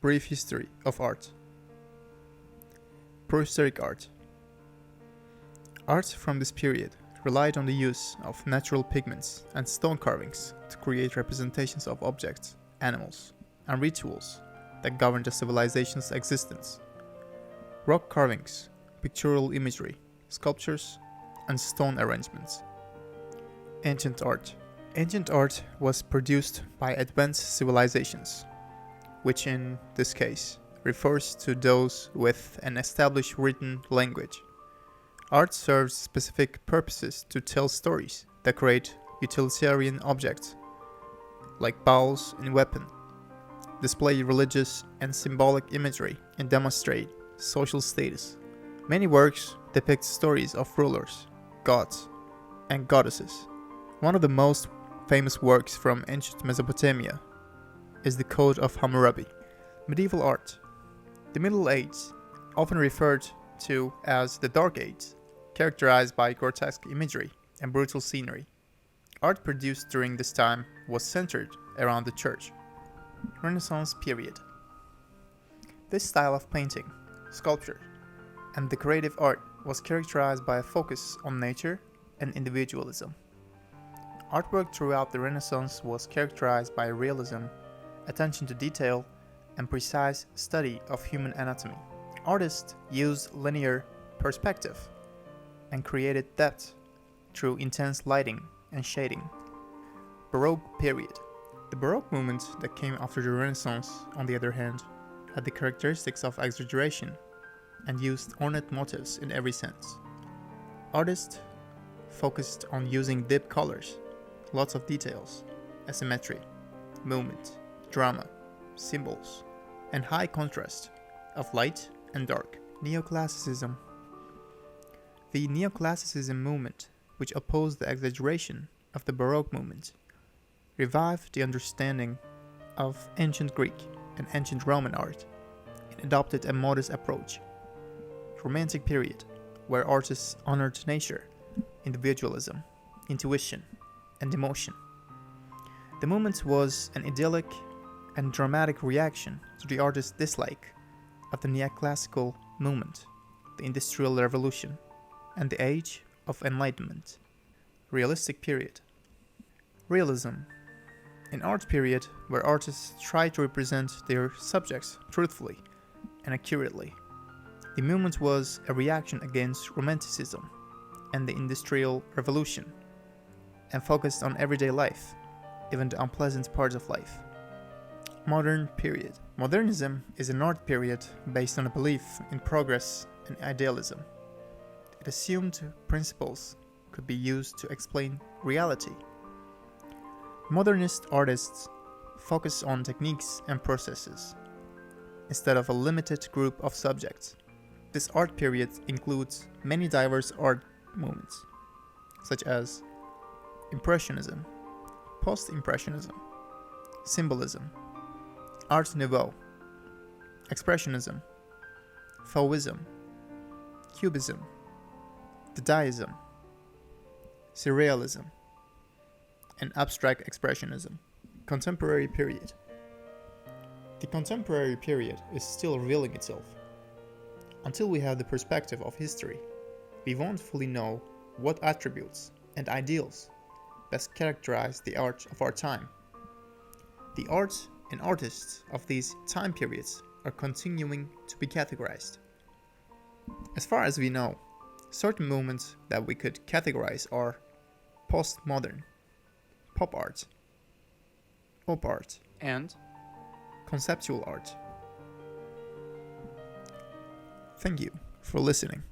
Brief history of art. Prehistoric art. Art from this period relied on the use of natural pigments and stone carvings to create representations of objects, animals, and rituals that governed a civilization's existence. Rock carvings, pictorial imagery, sculptures, and stone arrangements. Ancient art. Ancient art was produced by advanced civilizations, which in this case refers to those with an established written language. Art serves specific purposes to tell stories, decorate utilitarian objects, like bowls and weapons, display religious and symbolic imagery, and demonstrate social status. Many works depict stories of rulers, gods, and goddesses. One of the most famous works from ancient Mesopotamia is the Code of Hammurabi. Medieval art. The Middle Ages, often referred to as the Dark Ages, characterized by grotesque imagery and brutal scenery. Art produced during this time was centered around the church. Renaissance period. This style of painting, sculpture, and decorative art was characterized by a focus on nature and individualism. Artwork throughout the Renaissance was characterized by realism, attention to detail, and precise study of human anatomy. Artists used linear perspective and created depth through intense lighting and shading. Baroque period. The Baroque movement that came after the Renaissance, on the other hand, had the characteristics of exaggeration and used ornate motifs in every sense. Artists focused on using deep colors, lots of details, asymmetry, movement, drama, symbols, and high contrast of light and dark. Neoclassicism. The Neoclassicism movement, which opposed the exaggeration of the Baroque movement, revived the understanding of ancient Greek and ancient Roman art and adopted a modest approach. Romantic period, where artists honored nature, individualism, intuition, and emotion. The movement was an idyllic and dramatic reaction to the artist's dislike of the neoclassical movement, the Industrial Revolution, and the Age of Enlightenment. Realistic period. Realism. An art period where artists try to represent their subjects truthfully and accurately. The movement was a reaction against Romanticism and the Industrial Revolution, and focused on everyday life, even the unpleasant parts of life. Modern period. Modernism is an art period based on a belief in progress and idealism. It assumed principles could be used to explain reality. Modernist artists focus on techniques and processes, instead of a limited group of subjects. This art period includes many diverse art movements, such as Impressionism, Post-Impressionism, Symbolism, Art Nouveau, Expressionism, Fauvism, Cubism, Dadaism, Surrealism, and Abstract Expressionism. Contemporary period. The contemporary period is still revealing itself. Until we have the perspective of history, we won't fully know what attributes and ideals best characterize the art of our time. The art and artists of these time periods are continuing to be categorized. As far as we know, certain movements that we could categorize are postmodern, pop art, op art, and conceptual art. Thank you for listening.